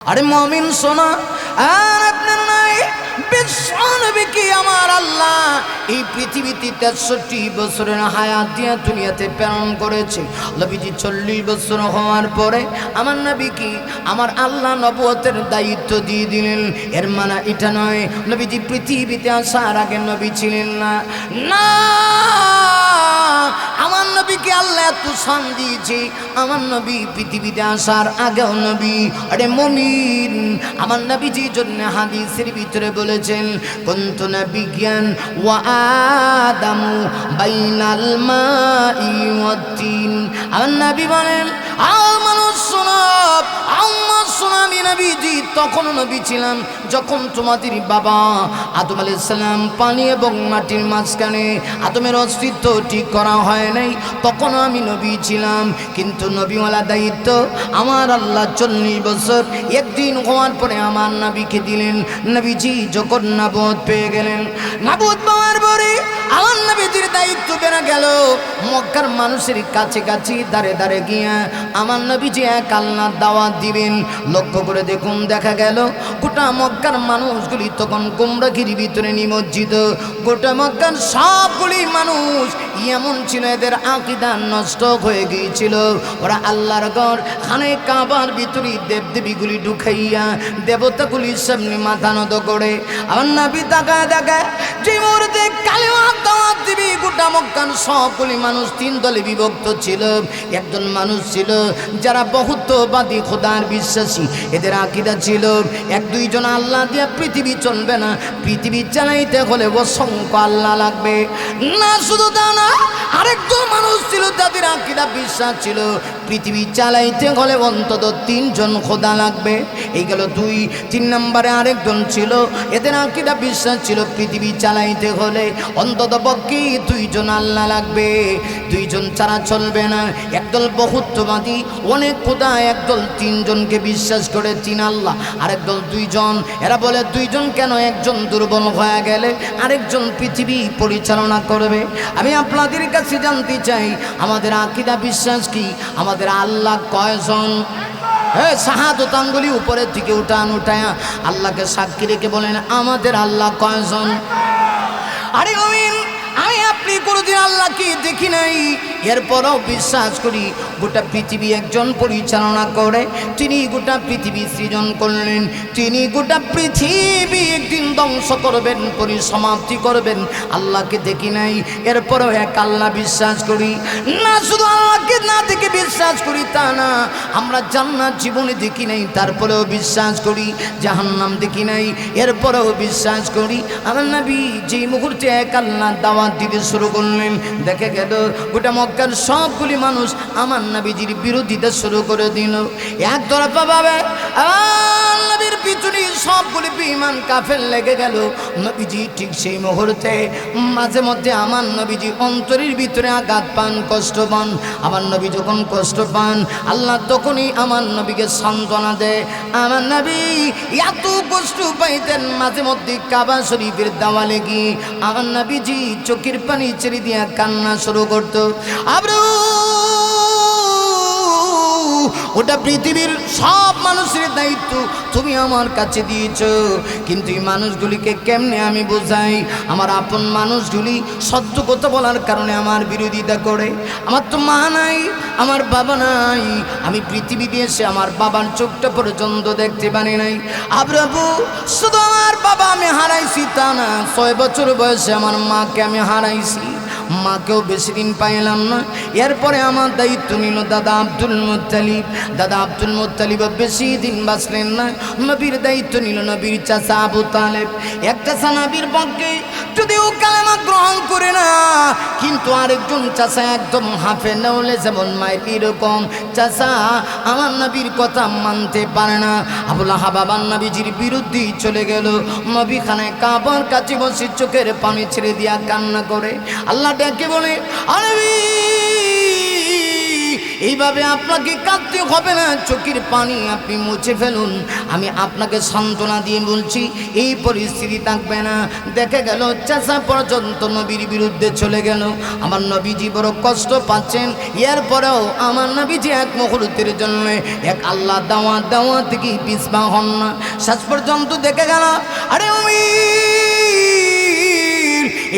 আরে মুমিন শোনা, আর আপনার নাই বিশ্বনবী কি আমার আল্লাহ এই পৃথিবীতে 63 বছরের হায়াত দিয়ে দুনিয়াতে প্রেরণ করেছে। নবীজি 40 বছর হওয়ার পরে আমার নবী কি আমার আল্লাহ নবুয়তের দায়িত্ব দিয়ে দিলেন। এর মানে এটা নয় নবীজি পৃথিবীতে আসার আগে নবী ছিলেন না। না, আমার নবীকে আল্লাহ এত শান দিয়েছে, আমার নবী পৃথিবীতে আসার আগেও নবী। আরে মুমিন, আমার নবীজির জন্য হাদিসের ভিতরে বলেছেন কুনতু নাবিয়্যান ওয়া আদামু বাইনাল মাই ওয়াত তিন। আমার নবী বলেন মানুষ শোনো, আমার সোনামি নবীজি তখন নবী ছিলাম যখন তোমাদের বাবা আদম আলাইহিস সালাম পানি এবং মাটির মাঝখানে আদমের অস্তিত্ব ঠিক করা হয় নাই, তখন আমি নবী ছিলাম। কিন্তু নবীওয়ালা দায়িত্ব আমার আল্লাহ 40 বছর একদিন হওয়ার পরে আমার নবীকে দিলেন। নবীজি যখন নবুয়ত পেয়ে গেলেন, নবুয়ত পাওয়ার পরে আমার নবীজির দায়িত্ব বেড়ে গেল মক্কার মানুষের কাছে কাছে দাঁড়ে দাঁড়ে গিয়া আমার নবীজি এক আল্লাহর দাওয়াত দিবেন। লক্ষ্য করে দেখুন, দেখা গেল গোটা মক্কার মানুষগুলি তখন গোমরাহির ভিতরে নিমজ্জিত। গোটা মক্কার সবগুলি মানুষ এমন ছিল এদের আকীদা নষ্ট হয়ে গিয়েছিল। ওরা আল্লাহর ঘর খানে কাবার ভিতরে দেবদেবীগুলি ঢুকাইয়া দেবতাগুলির সামনে মাথা নত করে আমার নবী তাকায় দেখায় যে মুহূর্তে কালেমা দাওয়াত দিবি গোটা মক্কার সবগুলি মানুষ 3 দলে বিভক্ত ছিল। একজন মানুষ ছিল যারা বহুত্ববাদী খোদার বিশ্বাসী, এদের আকীদা ছিল 1-2 জন আল্লাহ দিয়ে পৃথিবী চলবে না, পৃথিবী চালাইতে হলে অসংখ্য আল্লাহ লাগবে। না শুধু তা না, আরেকজন মানুষ ছিল তাদের আকীদা বিশ্বাস ছিল পৃথিবী চালাইতে হলে অন্তত 3 জন খোদা লাগবে। এই গেল 2। 3 নম্বরে আরেকজন ছিল, এদের আকীদা বিশ্বাস ছিল পৃথিবী চালাইতে হলে অন্তত পক্ষে 2 জন আল্লাহ লাগবে, 2 জন ছাড়া চলবে না। একদল বহুত্ববাদী অনেক খোদা, একদল 3 জনকে বিশ্বাস করে 3 আল্লাহ, আরেকদল 2 জন। এরা বলে 2 জন কেন, একজন দুর্বল হয়ে গেলে আরেকজন পৃথিবী পরিচালনা করবে। আমি আপনাদের কাছে জানতে চাই আমাদের আকীদা বিশ্বাস কি, আমাদের আল্লাহ কয়জন? শাহাদত আঙ্গুলি উপরের দিকে উঠায়া আল্লাহকে সাক্ষী রেখে বলেন আমাদের আল্লাহ কয়জন? আরে মুমিন, আমি আপনি কোনোদিন আল্লাহকে দেখি নাই, এরপরও বিশ্বাস করি গোটা পৃথিবী একজন পরিচালনা করে। তিনি গোটা পৃথিবী সৃজন করলেন, তিনি গোটা পৃথিবী একদিন ধ্বংস করবেন, পরিসমাপ্তি করবেন। আল্লাহকে দেখি নাই, এরপরও এক আল্লাহ বিশ্বাস করি। না শুধু আল্লাহকে না দেখে বিশ্বাস করি তা না, আমরা জান্নাত জীবনে দেখি নাই, তারপরেও বিশ্বাস করি। জাহান্নাম দেখি নাই, এরপরেও বিশ্বাস করি। আমার নবী যেই মুহূর্তে এক আল্লাহ দাওয়াত দিতে শুরু করলেন, দেখে গেল গোটা মক্কার সবগুলি মানুষ আমার নবীজির বিরোধিতা শুরু করে দিল। একতরফা ভাবে নবীর পিছনে সবগুলি বেঈমান কাফের লেগে গেল। নবীজি ঠিক সেই মুহূর্তে মাঝে মধ্যে আমার নবীজি অন্তরের ভিতরে আঘাত পান, কষ্ট পান। আমার নবী যখন কষ্ট পান, আল্লাহ তখনই আমার নবীকে সান্ত্বনা দেয়। আমার নবী এত কষ্ট পাইতেন, মাঝে মধ্যে কাবা শরীফের দেওয়ালে গিয়ে আমার নবীজি চোখের পানি ছেড়ে দিয়ে কান্না শুরু করতো। ওটা পৃথিবীর সব মানুষের দায়িত্ব তুমি আমার কাছে দিয়েছ, কিন্তু এই মানুষগুলিকে কেমনে আমি বোঝাই? আমার আপন মানুষগুলি সত্য কথা বলার কারণে আমার বিরোধিতা করে। আমার তো মা নাই, আমার বাবা নাই, আমি পৃথিবীতে এসে আমার বাবার চোখটা পর্যন্ত দেখতে পারি নাই। আবরাবু শুধু আমার বাবা আমি হারাইছি তা না, 6 বছর বয়সে আমার মাকে আমি হারাইছি, মাকেও বেশি দিন পাইলাম না। এরপরে আমার দায়িত্ব নিল দাদা আব্দুল মুত্তালিব। দাদা আব্দুল মুত্তালিব বেশি দিন বাঁচলেন না, নবীর দায়িত্ব নিল নবীর চাচা আবু তালেব। একটা নবীর পক্ষে যদিও কালেমা গ্রহণ করে না, কিন্তু আরেকজন চাচা একদম হাফে নেওলে যেমন মায়ের, এরকম চাচা আমার নবীর কথা মানতে পারে না। আবুল আহাব আমার নবীজির বিরুদ্ধে চলে গেল। নবী খানায় কাবার কাছে বসে চোখের পানি ছেড়ে দিয়া কান্না করে আল্লাহ ডেকে বলে, আরে এইভাবে আপনাকে কাঁদতে হবে না, চোখের পানি আপনি মুছে ফেলুন। আমি আপনাকে সান্ত্বনা দিয়ে বলছি এই পরিস্থিতি থাকবে না। দেখে গেল চাচা পর্যন্ত নবীর বিরুদ্ধে চলে গেল, আমার নবীজি বড় কষ্ট পাচ্ছেন। এরপরেও আমার নবীজি এক মুহূর্তের জন্য এক আল্লাহ দাওয়া থেকে পিছপা হন না। শেষ পর্যন্ত দেখে গেল আরে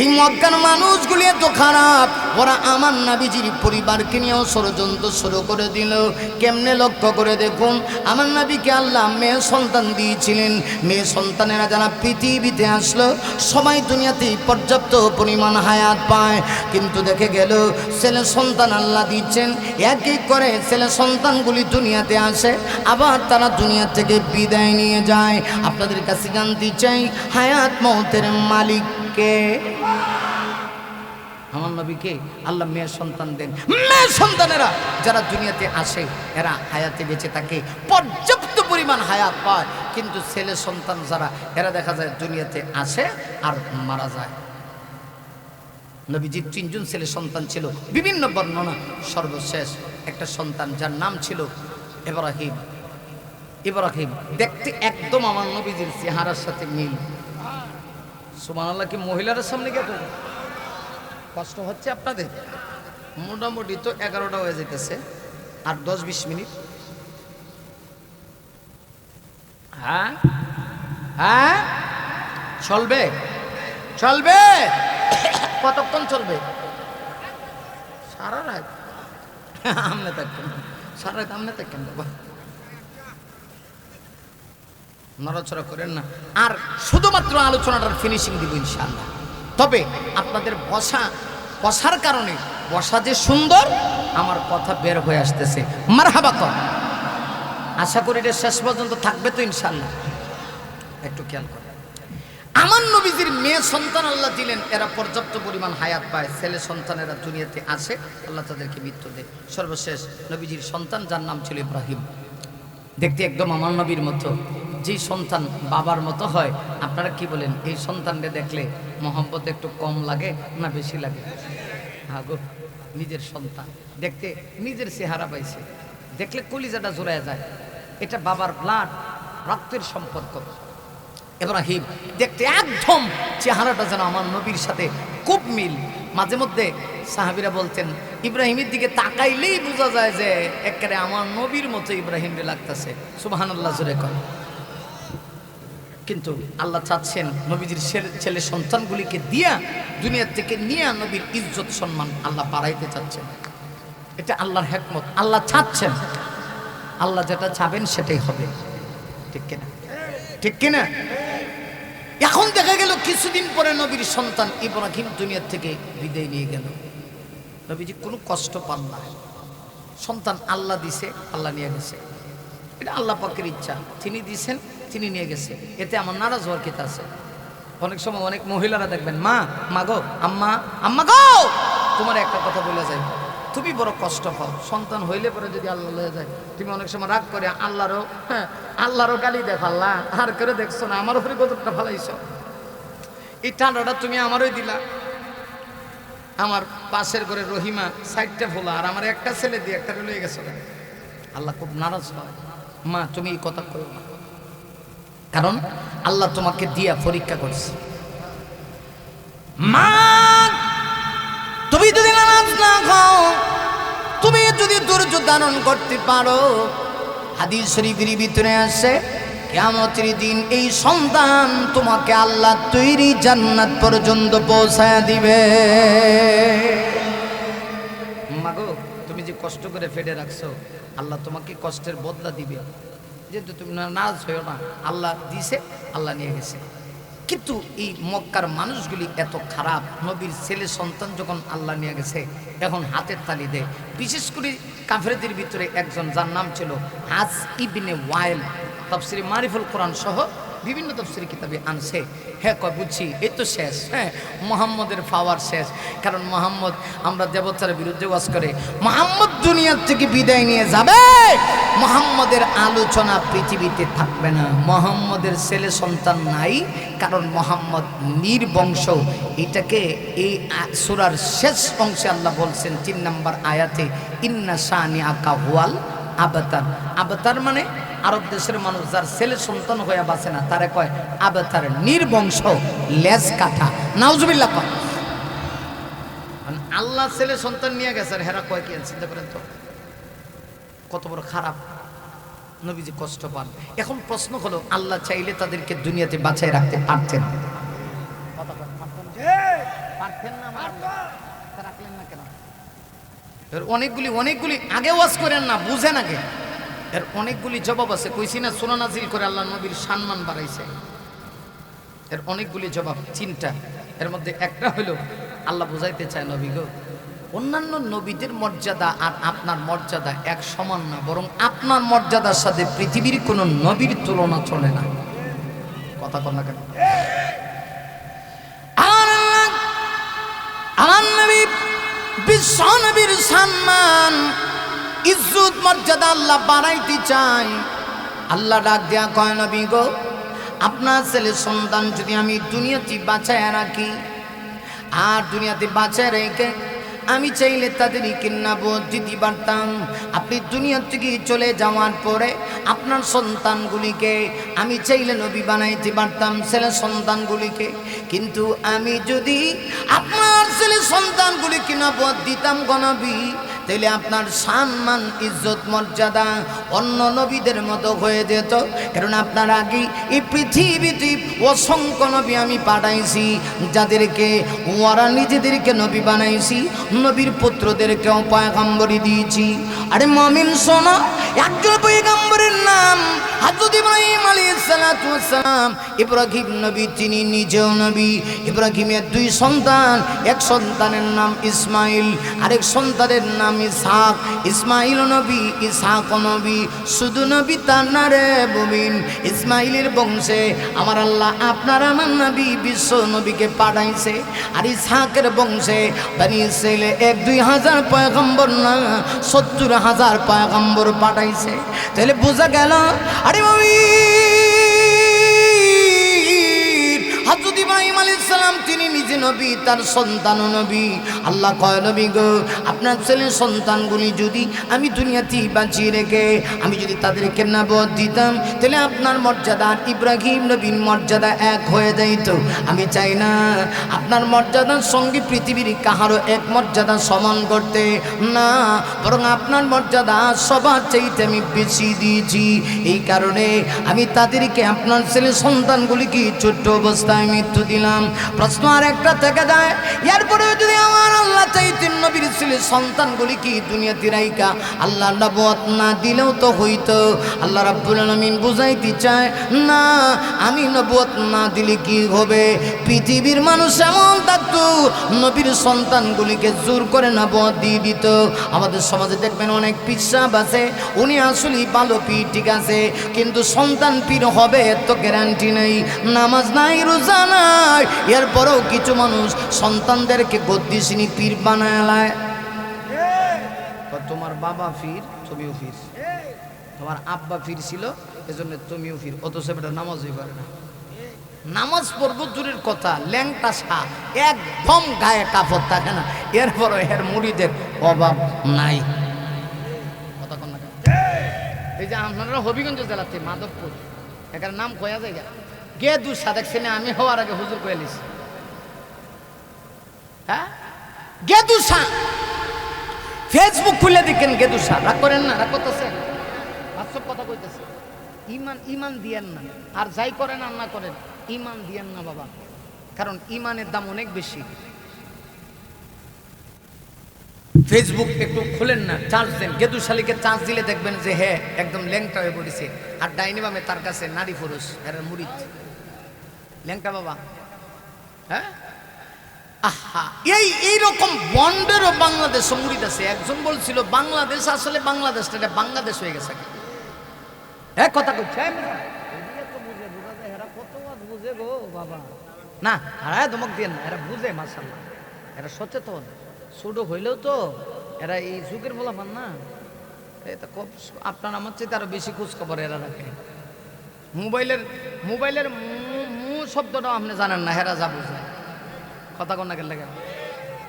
এই মক্কার মানুষগুলি এত খারাপ, ওরা আমার নবীজির পরিবারকে নিয়েও ষড়যন্ত্র শুরু করে দিল। কেমনে লক্ষ্য করে দেখুন, আমার নবীকে আল্লাহ মেয়ে সন্তান দিয়েছিলেন। মেয়ে সন্তানেরা যারা পৃথিবীতে আসলো সবাই দুনিয়াতে পর্যাপ্ত পরিমাণ হায়াত পায়, কিন্তু দেখে গেল ছেলে সন্তান আল্লাহ দিচ্ছেন, এক এক করে ছেলে সন্তানগুলি দুনিয়াতে আসে, আবার তারা দুনিয়া থেকে বিদায় নিয়ে যায়। আপনাদের কাছে জানতে চাই হায়াত মওতের মালিক কে? আমার নবীকে আল্লাহ মেয়ে সন্তান দেন। মেয়ে সন্তানেরা যারা দুনিয়াতে আসে এরা হায়াতে বেঁচে থাকে, পর্যাপ্ত পরিমাণ হায়াত পায়, কিন্তু ছেলে সন্তান যারা এরা দেখা যায় দুনিয়াতে আসে আর মারা যায়। নবীজির 3 জন ছেলে সন্তান ছিল, বিভিন্ন বর্ণনা। সর্বশেষ একটা সন্তান যার নাম ছিল ইব্রাহিম। ইব্রাহিম দেখতে একদম আমার নবীজির চেহারার সাথে মিল। সুবহানাল্লাহ। কি মহিলাদের সামনে গিয়ে তো কষ্ট হচ্ছে আপনাদের? মোটামুটি তো 11টা হয়ে যেতেছে, আর 10-20 মিনিট। হ্যাঁ হ্যাঁ চলবে চলবে। কতক্ষণ চলবে? সারা রাত। আমনে থাকবেন সারা রাত, আমনে থাকেন বাবা, নড়াচড়া করেন না। আর শুধুমাত্র আলোচনাটার ফিনিশিং দিব ইনশাআল্লাহ। তবে আপনাদের বসার কারণে, বসা যে সুন্দর, আমার কথা বের হয়ে আসতেছে। মারহাবা কর। আশা করি এটা শেষ পর্যন্ত থাকবে তো ইনশাআল্লাহ। একটু খেয়াল করেন, আমার নবীজির মেয়ে সন্তান আল্লাহ দিলেন, এরা পর্যাপ্ত পরিমাণ হায়াত পায়। ছেলে সন্তানেরা দুনিয়াতে আসে, আল্লাহ তাদেরকে মৃত্যু দেয়। সর্বশেষ নবীজির সন্তান যার নাম ছিল ইব্রাহিম, দেখতে একদম আমার নবীর মতো। যেই সন্তান বাবার মতো হয়, আপনারা কি বলেন এই সন্তানকে দেখলে মহব্বত একটু কম লাগে না বেশি লাগে? আগো নিজের সন্তান দেখতে নিজের চেহারা পাইছে, দেখলে কলিজাটা জোড়ায় যায়। এটা বাবার ব্লাড, রক্তের সম্পর্ক। ইব্রাহিম দেখতে একদম চেহারাটা যেন আমার নবীর সাথে খুব মিল। মাঝে মধ্যে সাহাবীরা বলতেন ইব্রাহিমের দিকে তাকাইলেই বোঝা যায় যে একেবারে আমার নবীর মতো ইব্রাহিমরে লাগতেছে। সুবহানাল্লাহ জোরে কর। কিন্তু আল্লাহ চাচ্ছেন নবীজির ছেলে সন্তানগুলিকে দিয়া দুনিয়া থেকে নিয়ে নবীর ইজ্জত সম্মান আল্লাহ বাড়াইতে চাচ্ছেন। এটা আল্লাহর হিকমত। আল্লাহ চাচ্ছেন, আল্লাহ যেটা চাবেন সেটাই হবে। ঠিক কিনা? ঠিক কিনা? এখন দেখা গেল কিছুদিন পরে নবীর সন্তান ইব্রাহিম দুনিয়া থেকে বিদায় নিয়ে গেল। নবীজি কোনো কষ্ট পান না। সন্তান আল্লাহ দিছে, আল্লাহ নিয়ে গেছে। এটা আল্লাহ পাকের ইচ্ছা, তিনি দিছেন, তিনি নিয়ে গেছে। এতে আমার নারাজ হওয়ার কিছু আছে? অনেক সময় অনেক মহিলারা দেখবেন, মা গো, আম্মা গো, তোমার একটা কথা বলে যায়, তুমি বড় কষ্ট পাও সন্তান হইলে পরে যদি আল্লাহ লয়ে যায়, তুমি অনেক সময় রাগ করে আল্লাহরও গালি দেখো, আল্লাহ আর করে দেখছো না আমার উপরে কতটা ভালাইছো, এই ঠান্ডাটা তুমি আমারই দিলা। আমার পাশের ঘরে রহিমা 60টা ভোলা, আর আমার একটা ছেলে দিয়ে একটা লয়ে গেছো। আল্লাহ খুব নারাজ হয়। মা তুমি এই কথা করো না, কারণ আল্লাহ তোমাকে দিয়া পরীক্ষা করছে। মা তুমি যদি নারাজ না হও, তুমি যদি ধৈর্য ধারণ করতে পারো, হাদিস শরীফের ভিতরে আছে কিয়ামতের দিন এই সন্তান তোমাকে আল্লাহ তৈরি জান্নাত পর্যন্ত পৌঁছায়া দিবে। মাগো তুমি যে কষ্ট করে ফেডে রাখছো, আল্লাহ তোমাকে কষ্টের বদলা দিবে। যেহেতু তুমি নারাজ হইও না, আল্লাহ দিছে, আল্লাহ নিয়ে গেছে। কিন্তু এই মক্কার মানুষগুলি এত খারাপ, নবীর ছেলে সন্তান যখন আল্লাহ নিয়ে গেছে এখন হাতের তালি দেয়। বিশেষ করে কাফেরদের ভিতরে একজন যার নাম ছিল আস ইবনে ওয়াইল, তাফসিরে মারিফুল কোরআন সহ বিভিন্ন তাফসীর কিতাবে আনছে। হ্যাঁ কয় বুঝছি, এই তো শেষ। হ্যাঁ, মুহাম্মদের পাওয়ার শেষ, কারণ মুহাম্মদ, আমরা দেবতার বিরুদ্ধে ওয়াজ করে মুহাম্মদ দুনিয়ার থেকে বিদায় নিয়ে যাবে, মুহাম্মদের আলোচনা পৃথিবীতে থাকবে না। মুহাম্মদের ছেলে সন্তান নাই, কারণ মুহাম্মদ নির্বংশ। এটাকে এই সূরার শেষ অংশে আল্লাহ বলছেন 3 নম্বর আয়াতে, ইন্না শানিআকা হুয়াল আবতার। আবতার মানে আরব দেশের মানুষ যার ছেলে সন্তান হয়ে বাঁচে না, তারে কয় আবতার, নির্বংশ, লেজ কাটা। নাউজুবিল্লাহ কয়। আল্লাহ ছেলে সন্তান নিয়ে গেছে, আর হেরা কয় কি? চিন্তা করেন তো কত বড় খারাপ। নবীজি কষ্ট পান। এখন প্রশ্ন হলো, আল্লাহ চাইলে তাদেরকে দুনিয়াতে বাঁচায় রাখতে পারতেন? পারতেন না? রাখলেন না কেন? অনেকগুলি আগে ওয়াজ করেন না, বুঝেন আগে। এর অনেকগুলি জবাব আছে। কইছি না সূরা নাজিল করে আল্লাহ নবীর সম্মান বাড়াইছে। এর অনেকগুলি জবাব, 3টা। এর মধ্যে একটা হলো আল্লাহ বুঝাইতে চায়, নবী গো, অন্যান্য নবীদের মর্যাদা আর আপনার মর্যাদা এক সমান না, বরং আপনার মর্যাদার সাথে পৃথিবীর কোনো নবীর তুলনা চলে না। কথা কন না কেন? আমার নবী, বিশ্ব নবীর সম্মান, ইজ্জত, মর্যাদা আল্লাহ বাড়াইতে চায়। আল্লাহ ডাক দেয়া কয়, নবী গো, আপনার ছেলে সন্তান যদি আমি দুনিয়াতে বাঁচায় রাখি, আর দুনিয়াতে বাঁচায় রেখে আমি চাইলে তাদেরকে নবুয়ত দিতে পারতাম। আপনি দুনিয়া থেকে চলে যাওয়ার পরে আপনার সন্তানগুলিকে আমি চাইলে নবী বানাইতে পারতাম, ছেলে সন্তানগুলিকে। কিন্তু আমি যদি আপনার ছেলে সন্তানগুলিকে নবুয়ত দিতাম গো নবী, তাহলে আপনার সম্মান, ইজ্জত, মর্যাদা অন্য নবীদের মতো হয়ে যেত। কারণ আপনার আগে এই পৃথিবীতে অসংখ্য নবী আমি পাঠাইছি, যাদেরকে ওরা নিজেদেরকে নবী বানাইছি, নবীর পুত্রদেরকেও পয়গম্বরী দিয়েছি। আরে মুমিন শোনো, একজন পয়গম্বরের নাম হযরত ইব্রাহিম আলাইহিস সালাতু ওয়াস সালাম। ইব্রাহিম নবী, তিনি নিজেও নবী। ইব্রাহিমের 2 সন্তান, এক সন্তানের নাম ইসমাইল, আরেক সন্তানের নাম ইসহাক। ইসমাইল নবী, ইসহাক নবী। শুধু নবী তার না রে মুমিন, ইসমাইলের বংশে আমার আল্লাহ আপনার আমার নবী বিশ্ব নবীকে পাঠাইছে। আর ইসহাকের বংশে বনি ইসরাইলে 1-2 হাজার পয়গম্বর না, 70,000 পয়গম্বর পাঠাইছে। তাহলে বোঝা গেল, আরে হযরত ইব্রাহিম আলাইহিস সালাম তিনি নিজে নবী, তার সন্তানও নবী। আল্লাহ কয়, নবী গো, আপনার ছেলে সন্তানগুলি যদি আমি দুনিয়াতে বাঁচিয়ে রেখে আমি যদি তাদেরকে নবুয়ত দিতাম, তাহলে আপনার মর্যাদা আর ইব্রাহিম নবীর মর্যাদা এক হয়ে যাইত। আমি চাই না আপনার মর্যাদার সঙ্গে পৃথিবীর কাহারও এক মর্যাদা সমান করতে, না, বরং আপনার মর্যাদা সবার চাইতে আমি বেশি দিয়েছি। এই কারণে আমি তাদেরকে, আপনার ছেলে সন্তানগুলিকে ছোট্ট অবস্থায় মৃত্যু দিলাম। প্রশ্ন আর একটা থেকে যায়, এরপরে যদি আমার আল্লাহ চাইতেন নবীর ছেলে সন্তানগুলি কি দুনিয়াতে রাইকা আল্লাহ নবুয়ত না দিলেও তো হইতো। আল্লাহ রাব্বুল আলামিন বুঝাইতে চায়, না, আমি নবুয়ত না দিলে কি হবে? পৃথিবীর মানুষ এমন থাকতো নবীর সন্তানগুলিকে জোর করে নবুয়ত দিয়ে দিত। আমাদের সমাজে দেখবেন অনেক পীর সাহেব আছে, উনি আসলে ভালো পীর, ঠিক আছে, কিন্তু সন্তান পীর হবে এত গ্যারান্টি নেই। নামাজ নাই, রোজা নাই, এরপরেও কিছু মানুষ সন্তানদেরকে গদ্দিসিনী পীর বানায় লায়। তোমার বাবা পীর, তুমিও পীর। তোমার আব্বা পীর ছিল, এজন্য তুমিও পীর। অথচ এটা নামাজই করে না। নামাজ পড়বো দূরের কথা, ল্যাংটা শাহ, একদম গায়ে কাপড় থাকে না, এরপরও এর মুড়িদের অভাব নাই। কথা কন না। এই যে আপনারা হবিগঞ্জ জেলাতে মাধবপুর, এখানে নাম কয়া জায়গা গেদু শাহ, দেখছেন? আমি হওয়ার আগে হুজুর কয়ে লিস, হ্যাঁ, গেদু শাহ। ফেসবুক খুলে দেখেন গেদু শাহ। রাগ করেন না, রাগ করতেছেন, বাস্তব কথা কইতেছে। ইমান দিয়েন না, আর যাই করেন আর না করেন, ইমান দিয়েন না বাবা, কারণ ইমানের দাম অনেক বেশি। ফেসবুক একটু খুলেন না, চার্জ দেন। গেদু শালিকে চার্জ দিলে দেখবেন যে হ্যাঁ একদম ল্যাংটা হয়ে পড়েছে, আর ডাইনি বামে তার কাছে নারী পুরুষ, এর মুরিদ ল্যাংটা বাবা। হ্যাঁ, আহা, এইরকম বন্ডেরও বাংলাদেশ মুরিদ আছে। একজন বলছিল বাংলাদেশ আসলে বাংলাদেশটা বাংলাদেশ হয়ে গেছে। হ্যাঁ, কথা কইছে, কত বুঝে গো বাবা। না আর ধমক দিয়ে না, এরা বুঝে মাশাআল্লাহ, এরা সচেতন। ছোট হইলেও তো এরা এই যুগের বলা পান না, এটা আপনার আমার চেয়ে আরো বেশি খোঁজ খবর এরা রাখে। মোবাইলের মু শব্দটাও আপনি জানেন না, হেরা যা বুঝে কথা কন না কেন লাগে।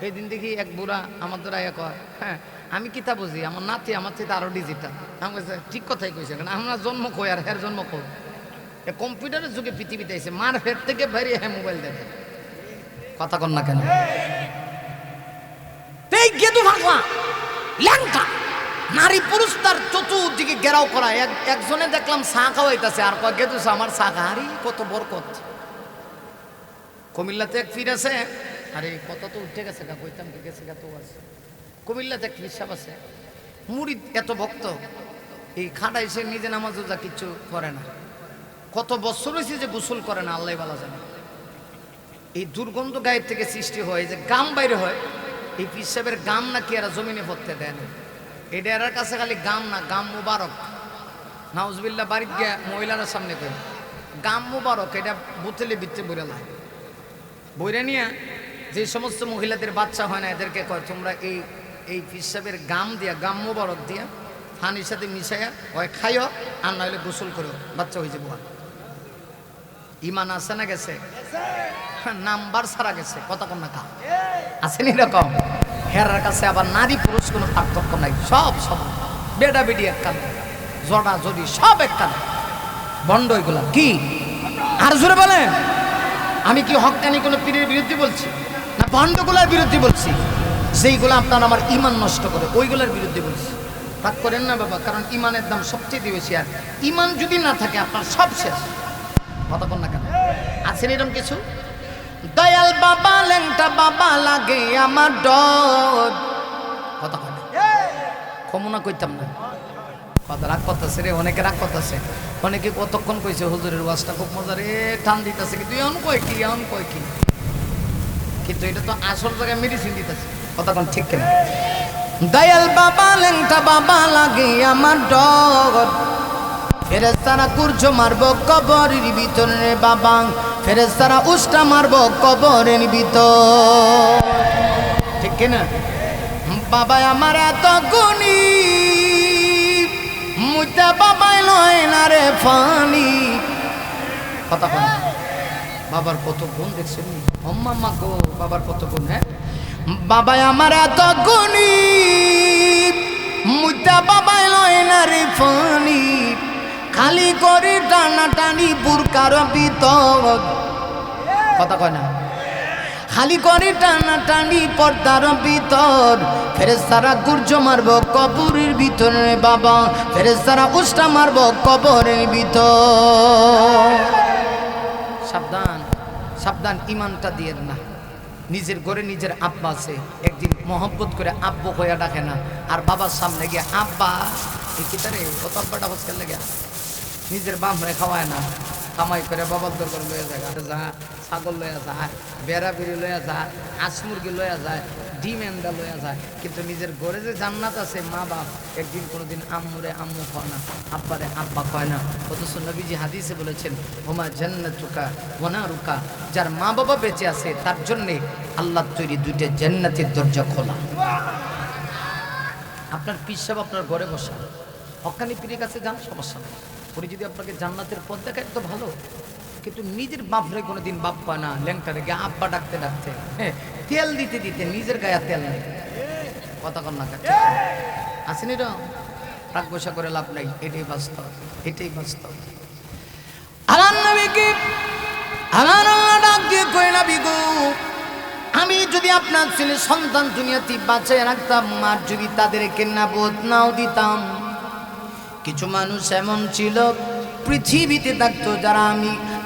এই দিন দেখি এক বুড়া আমার দ্বারা কয়, হ্যাঁ আমি কিতা বুঝি, আমার নাতি আমার চেয়ে আরো ডিজিটাল। আমি বলছি ঠিক কথাই কইছে, কারণ আমরা জন্ম কই আর হের জন্ম কই। কম্পিউটারের যুগে পৃথিবীতে এসে মার ফের থেকে বেরিয়ে হ্যাঁ মোবাইল দেখে কথা কন না কেন। এই গেদু ভাগলা ল্যাংটা নারী পুরুষ তার চতুর্দিকে ঘেরাও করা। একজনে দেখলাম চা খাওয়াইতেছে, আর কয় গেদু আমার চা খাহারি কত বরকত। কুমিল্লাতে এক পীর আছে, আরে কত তো উঠে গেছে গা, কইতাম কি গেছে গা তো আছে। কুমিল্লাতে এক পীর সাহেব আছে, মুরিদ এত ভক্ত, এই খাটা এসে নিজে নামাজ রোজা কিচ্ছু করে না। কত বছর হয়েছে যে গোসল করে না, আল্লাহ ভালো জানে। এই দুর্গন্ধ গায়ের থেকে সৃষ্টি হয়, যে গাম বাইরে হয়, এই পীর সাহেবের গাম নাকি এরা জমিনে পড়তে দেয় না। এটা এর কাছে খালি গাম না, গাম মুবারক। নাউজবিল্লাহ বাড়িতে গিয়ে মহিলারা সামনে করে গাম মুবারক, এটা বোতলে বিচ্ছে বইরা লাগে। বইরা নিয়ে যে সমস্ত মহিলাদের বাচ্চা হয় না, এদেরকে কয় তোমরা এই পীর সাহেবের গাম দিয়া, গাম মুবারক দিয়া পানির সাথে মিশাইয়া হয় খাইও, আর নাহলে গোসল করো, বাচ্চা হয়ে যাবো। ইমান আছে না গেছে? নাম্বার ছাড়া গেছে কথা কম না কা আসেনি এরকম। হেরার কাছে আবার নারী পুরুষ কোনো পার্থক্য নাই, সব সব বেডা বেডি এক কানে, জড়া জড়ি সব এক কানে, বন্ড এগুলা কি। আর জোরে বলেন, আমি কি হক্কানি কোনো পীরের বিরুদ্ধে বলছি না বন্ডগুলার বিরুদ্ধে বলছি? যেইগুলো আপনার আমার ইমান নষ্ট করে ওইগুলোর বিরুদ্ধে বলছি। রাগ করেন না বাবা, কারণ ইমানের দাম সবচেয়ে বেশি, আর ইমান যদি না থাকে আপনার সব শেষ কথা কন না কেন। আছেন এরকম কিছু? দয়াল বাবা ল্যাংটা বাবা লাগে আমার ডর কথা কয় না, কমনা কইতাম না কথা। রাগ করতেছে রে, অনেকে রাগ করতেছে, অনেকে কতক্ষণ কইছে হুজুরের ওয়াজটা খুব মজা রে, টান দিতেছে, কিন্তু এমন কয় কি এমন কয় কি, কিন্তু এটা তো আসল জায়গায় মেডিসিন দিতেছে কথা কন ঠিক কেন। দয়াল বাবা ল্যাংটা বাবা লাগে আমার ডর, ফেরেশতারা কুরজ মারবো কবরের ভিতরে বাবা, ফেরেশতারা উষ্টা মারবো কবরের ভিতর ঠিক কিনা। বাবা আমার এত গুণী মুইতা বাবাই লয় না রে ফানি কথা বল। বাবার কত গুণ দেখছেন, আম্মা গো বাবার কত গুণ। হ্যাঁ বাবা আমার এত গুণী মুইতা বাবাই লয় না রে ফানি, খালি করে টানা টানি বুরকার ভিতর কথা কয় না, খালি করে টানা টানি পর্দার ভিতর, ফেরেশতারা গুর্জ মারব কবরের ভিতরে বাবা, ফেরেশতারা উষ্টা মারব কবরের ভিতর। সাবধান সাবধান, ইমানটা দিয়ে না। নিজের ঘরে নিজের আব্বা আছে, একদিন মহব্বত করে আব্বু হইয়া ডাকে না, আর বাবার সামনে গিয়ে আব্বা এই কিতারে কত আব্বাটা হচ্ছে লেগে নিজের বাপ হয়ে খাওয়ায় না, কামাই করে বাবার দরকার লইয়া যায়, যা ছাগল লইয়া যায়, বেড়া বেড়ি লইয়া যায়, হাঁস মুরগি লইয়া যায়, ডিম এন্ডা লইয়া যায়, কিন্তু নিজের ঘরে যে জান্নাত আছে মা বাপ একদিন কোনোদিন আম্মুরে আম্মু খায় না, আব্বারে আব্বা খায় না। অথচ নবীজি হাদিসে বলেছেন ওমা জান্নাতুকা ওয়া নারুকা, যার মা বাবা বেঁচে আছে তার জন্যে আল্লাহ তৈরি দুইটা জান্নাতের দরজা খোলা। আপনার পীর সাহেব আপনার ঘরে বসা, হক্কানি পীরের কাছে যান সমস্যা নেই, উনি যদি আপনাকে জান্নাতের পথ দেখায় তো ভালো, কিন্তু নিজের বাপরে কোনোদিন বাপ পায় না, ল্যাংটারে গিয়ে আব্বা ডাকতে ডাকতে তেল দিতে দিতে নিজের গায়ে তেল নেই কথা কন না আসেনি র রাগ বসা করে লাভ নাই, এটাই বাস্তব, এটাই বাস্তব। আমার নবীকে আমার আল্লাহ ডাক দিয়ে কই নবী গো, আমি যদি আপনার ছেলে সন্তান দুনিয়াতে বাঁচিয়ে রাখতাম, আর যদি তাদেরকে নাবোধ নাও দিতাম, কিছু মানুষ এমন ছিল পৃথিবীতে থাকতো যারা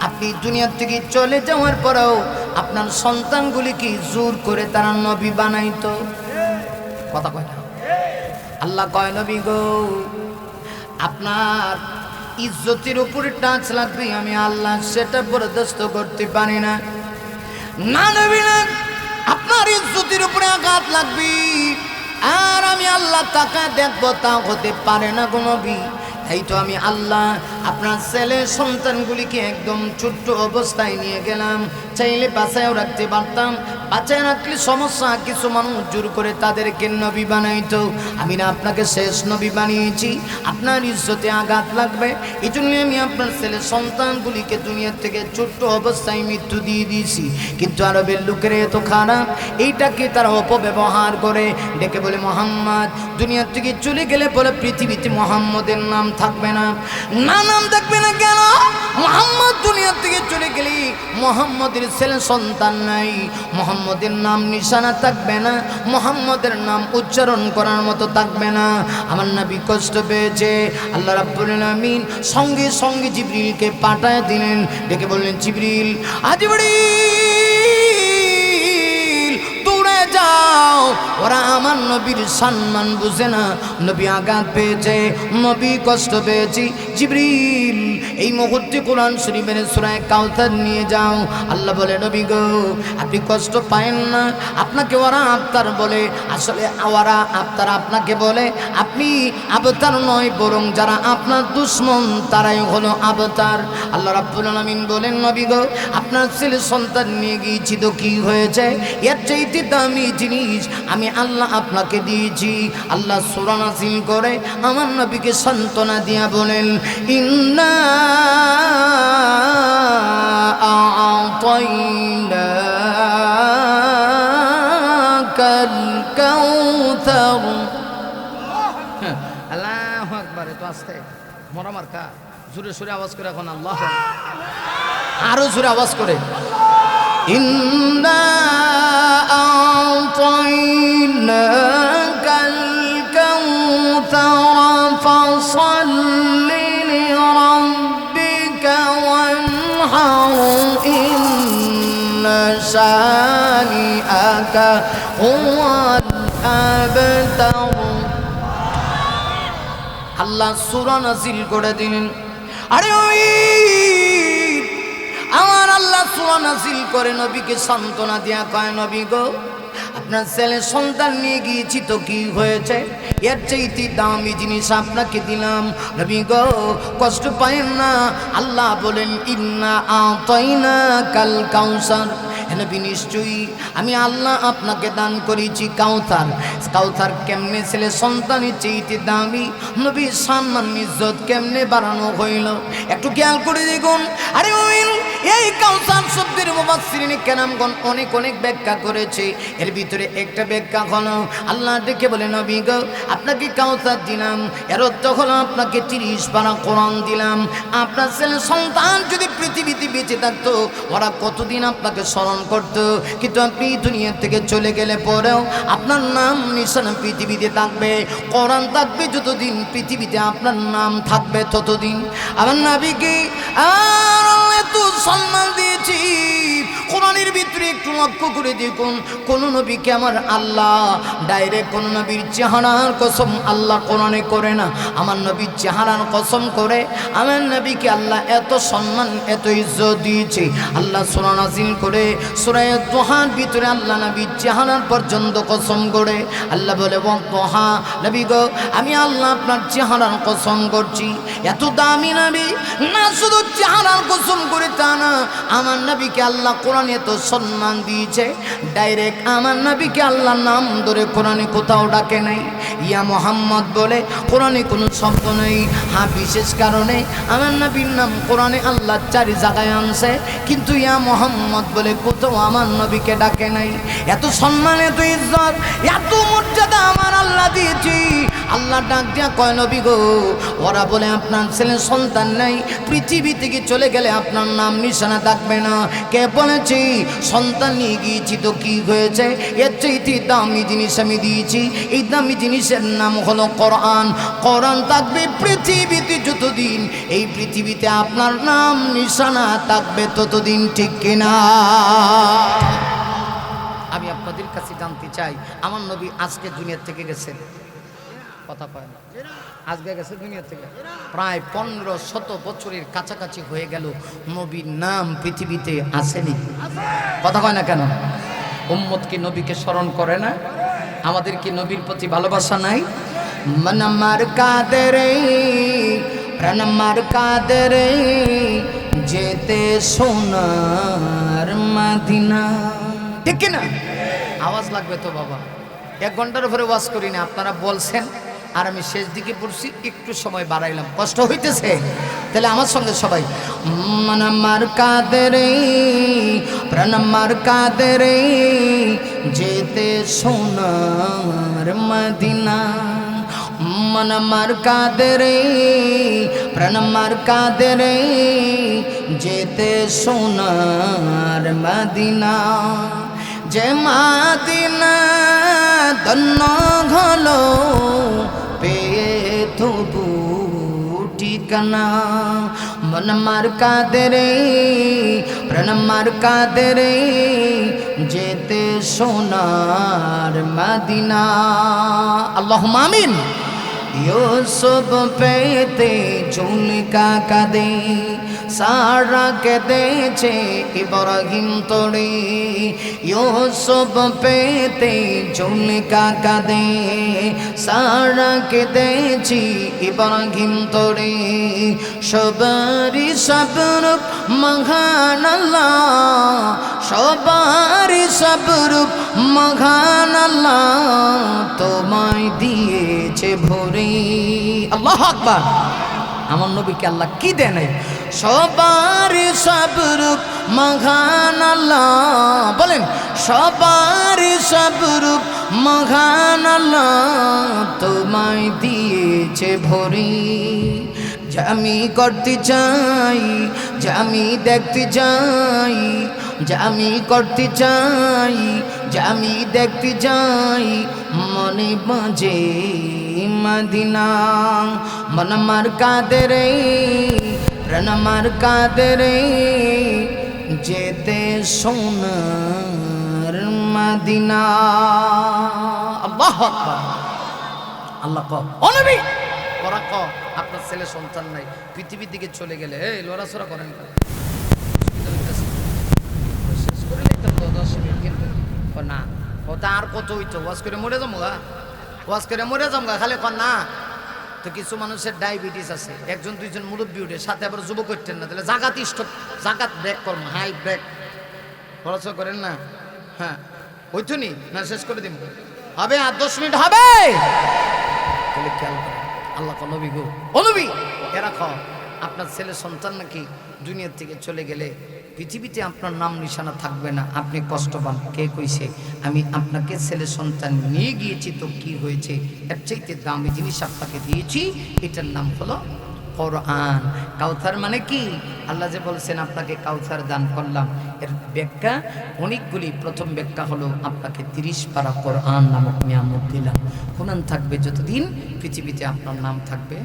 আপনি দুনিয়া থেকে চলে যাওয়ার পরেও আপনার সন্তানগুলিকে জোর করে তারা নবী বানাইতো কথা কয় না। আল্লাহ কয় নবী গো আপনার ইজ্জতের উপরে টাচ লাগবে, আমি আল্লাহ সেটা বরদাস্ত করতে পারি না। না নবী না, আপনার ইজ্জতের উপরে আঘাত লাগবে আর আমি আল্লাহ তাকে দেখবো, তা হতে পারে না গো নবী। তাই তো আমি আল্লাহ আপনার ছেলে সন্তানগুলিকে একদম ছোট্ট অবস্থায় নিয়ে গেলাম, চাইলে বাঁচায়ও রাখতে পারতাম, বাঁচায় রাখলে সমস্যা, কিছু মানুষ জোর করে তাদেরকে নবী বানাইতো। আমি না আপনাকে শেষ নবী বানিয়েছি, আপনার ইজ্জতে আঘাত লাগবে, এই জন্য আমি আপনার ছেলে সন্তানগুলিকে দুনিয়া থেকে ছোট্ট অবস্থায় মৃত্যু দিয়ে দিয়েছি। কিন্তু আরবের লোকেরা এত খারাপ, এইটাকে তারা অপব্যবহার করে, ডেকে বলে মোহাম্মদ দুনিয়া থেকে চলে গেলে বলে পৃথিবীতে মোহাম্মদের নাম থাকবে না। না, নাম থাকবে না কেন? মোহাম্মদ দুনিয়া থেকে চলে গেলে মোহাম্মদের ছেলে সন্তান নাই, মোহাম্মদের নাম নিশানা থাকবে না, মোহাম্মদের নাম উচ্চারণ করার মতো থাকবে না। আমার নবী কষ্ট পেয়েছে, আল্লাহ রাব্বুল আলামিন সঙ্গে সঙ্গে জিবরিলকে পাঠায় দিলেন, ডেকে বললেন জিবরিল, জিবরিল দৌড়ে যাও, ওরা আমার নবীর সম্মান বুঝে না, নবী আঘাত পেয়েছে, নবী কষ্ট পেয়েছি, জিবরিল এই মুহূর্তে কোরআন শরীফের সূরা কাউসার নিয়ে যাও। আল্লাহ বলে নবী গো আপনি কষ্ট পায়েন না, আপনাকে ওরা আবতার বলে, আসলে ওরা আবতার আপনাকে বলে, আপনি আবতার নয়, বরং যারা আপনার দুশ্মন তারাই হলো আবতার। আল্লাহ রাব্বুল আলামিন বলেন নবী গো আপনার ছেলে সন্তান নিয়ে গিয়েছি তো কি হয়েছে, এর চাইতে দামি জিনিস আমি আল্লাহ আপনাকে দিয়েছি। আল্লাহ সূরা নাযিল করে আমার নবীকে সান্ত্বনা দিয়া বলেন, ইন্না আ'তাইনাকাল কাউসার। আল্লাহু আকবার। এত আস্তে মরা মার্কা, জোরে সোরে আওয়াজ করে এখন আল্লাহ, আরো জোরে আওয়াজ করে, ইন্না আ'তাইনাকাল কাউসার ফাসাল্লি লিরাব্বিকা ওয়ানহার ইন্না শানিআকা হুয়াল আবতার। আল্লাহ সূরা নাযিল করে দিলেন। আরে ওই আমার আল্লাহ সূরা নাযিল করে নবীকে সান্ত্বনা দিয়া কয়, নবী গো আপনার ছেলে সন্তান নিয়ে গিয়েছি তো কি হয়েছে, এর চাইতে দামি জিনিস আপনাকে দিলাম, নবী গো কষ্ট পায়েন না। আল্লাহ বলেন ইন্না আ'তাইনাকাল কাউসার, নবী নিশ্চয়ই আমি আল্লাহ আপনাকে দান করেছি কাউসার। কাউসার কেমনে ছেলে সন্তানের চাইতে দামি, নবীর সম্মান ইজ্জত কেমনে বাড়ানো হইল একটু খেয়াল করে দেখুন। আরে মুমিন এই কাউসার শব্দের মুফাসসিরিন কেরামগণ অনেক অনেক ব্যাখ্যা করেছে, এর ভিতরে একটা ব্যাখ্যা হলো আল্লাহ ডেকে বলে নবী গো আপনাকে কাউসার দিলাম, এর অর্থ হলো আপনাকে 30 পারা কোরআন দিলাম। আপনার ছেলে সন্তান যদি পৃথিবীতে বেঁচে থাকতো ওরা কতদিন আপনাকে স্মরণ করতো, কিন্তু আপনি দুনিয়া থেকে চলে গেলে পরেও আপনার নাম নিশানা পৃথিবীতে থাকবে, কোরআন থাকবে যতদিন পৃথিবীতে আপনার নাম থাকবে ততদিন। আমার নবীকে আর এত সম্মান দিয়েছি, কোরআনের ভিতরে একটু লক্ষ্য করে দেখুন, কোন নবীকে আমার আল্লাহ ডাইরেক্ট কোন নবীর চেহারার কসম আল্লাহ কোরআনে করে না, আমার নবীর চেহারার কসম করে আমার নবীকে আল্লাহ এত সম্মান এত ইজ্জত দিয়েছে। আল্লাহ সূরা নাযিল করে সূরা দুহার ভিতরে আল্লাহ নবীর চেহারার পর্যন্ত কসম করে আল্লাহ বলে ওয়াদুহা, নবী গো আমি আল্লাহ আপনার চেহারার কসম করছি। এত দামি নবী না, শুধু চেহারার কসম করে তা না, আমার নবীকে আল্লাহ কোরআনে এত সম্মান দিয়েছে, ডাইরেক্ট আমার নবীকে আল্লাহ নাম ধরে কোরআনে কোথাও ডাকে নাই। ইয়া মোহাম্মদ বলে কোরআনে কোনো শব্দ নেই, হ্যাঁ বিশেষ কারণে আমার নবীর নাম কোরআনে আল্লাহ 4 জায়গায় আনছে, কিন্তু ইয়া মোহাম্মদ বলে কোথাও আমার নবীকে ডাকে নাই। এত সম্মান এত ইজ্জত এত মর্যাদা আমার আল্লাহ দিয়েছি। আল্লাহ ডাক দিয়া কয় নবী গো ওরা বলে আপনার ছেলে সন্তান নাই, পৃথিবী থেকে চলে গেলে আপনার নাম নিশানা থাকবে না, কে বলেছি? সন্তান নিয়ে গিয়েছি তো কি হয়েছে, এর চাইতে দামি জিনিস আমি দিয়েছি, এই দামি জিনিসের নাম হলো কোরআন। কোরআন থাকবে পৃথিবীতে যতদিন এই পৃথিবীতে আপনার নাম নিশানা থাকবে ততদিন, ঠিক কিনা? আমি আপনাদের কাছে জানতে চাই, আমার নবী আজকে দুনিয়া থেকে গেছেন, কথা কয় না, আজকে গেছে দুনিয়া থেকে প্রায় 1500 বছরের কাছাকাছি হয়ে গেল, নবীর নাম পৃথিবীতে আসেনি, কথা কয় না কেন? উম্মত কি নবীকে স্মরণ করে না? আমাদের কি নবীর প্রতি ভালোবাসা নাই? मन मर कादरे প্রাণ আমার কাঁদে রে যেতে সোনার মদিনা। ঠিক না? আওয়াজ লাগবে তো বাবা, 1 ঘন্টার উপরে ওয়াজ করি না, আপনারা বলছেন আর আমি শেষ দিকে পড়ছি, একটু সময় বাড়াইলাম, কষ্ট হইতেছে? তাহলে আমার সঙ্গে সবাই মন আমার কাঁদে রে প্রাণ আমার কাঁদে রে যেতে সোনার মদিনা। মন আমার কাঁদে রে প্রাণ আমার কাঁদে রে যেতে সোনার মদিনা। যে মদিনা ধন্য হলো পেয়ে তবু ঠিকানা। মন আমার কাঁদে রে প্রাণ আমার কাঁদে রে যেতে সোনার মদিনা। আল্লাহুম্মা আমিন। ইউসুফ পেতে চুলকা কাঁদে সারা কেঁদেছে ইব্রাহিম তোরে। ইউসুফ পেতে চুলকা কাঁদে সারা কেঁদেছি ইব্রাহিম তোরে। সবারি সবরূপ মহান আল্লাহ, সবারি সবরূপ মহান আল্লাহ তোমায় দিয়েছে ভরে। আল্লাহু আকবার। আমার নবীকে আল্লাহ কি দেয় নাই? সবার সবরূপ মহান আল্লাহ, বলেন সবার সবরূপ মহান আল্লাহ তোমায় দিয়েছে ভরি। যা আমি করতে চাই, যা আমি দেখতে চাই, যা আমি করতে চাই, যা আমি দেখতে চাই মনে বাজে মদিনা। মন আমার কাঁদে রে প্রাণ আমার কাঁদে রে যেতে সোনার মদিনা। আল্লাহু আকবার। আল্লাহ কও ও নবী, ওরা ক আপনার ছেলে সন্তান নাই, পৃথিবীর দিকে চলে গেলে এই লড়াচড়া করেন কেন? শেষ করে লিখতাম তো 10 মিনিট, কিন্তু না ওটা আর কত হইতো, ওয়াজ করে মরে যাবো গা, ওয়াজ করে মরে যাবো গা, খালি কর না। তো কিছু মানুষের ডায়াবেটিস আছে, 1 2 মুরব্বী উঠে, সাথে আবার যুবক করতেন না, তাহলে জাগাত স্টপ, জাগাত ব্রেক করবো, হাই ব্রেক খরচ করেন না। হ্যাঁ ওইতো নি না, শেষ করে দিব হবে, আর 10 মিনিট হবে। তাহলে খেয়াল করেন, আল্লাহ নবী গো ও নবী, এরা খ আপনার ছেলে সন্তান নাকি দুনিয়ার থেকে চলে গেলে পৃথিবীতে আপনার নাম নিশানা থাকবে না, আপনি কষ্ট পান। কে কইছে? আমি আপনাকে ছেলে সন্তান নিয়ে গিয়েছি, তো কি হয়েছে? এর চাইতে দামি জিনিস আপনাকে দিয়েছি, এটার নাম হলো কোরআন। কাউসার মানে কি? আল্লাহ যে বলছেন আপনাকে কাউসার দান করলাম, এর ব্যাখ্যা অনেকগুলি। প্রথম ব্যাখ্যা হলো আপনাকে 30 পারা কোরআন নামক নিয়ামত দিলাম। কোরআন থাকবে যতদিন পৃথিবীতে আপনার নাম থাকবে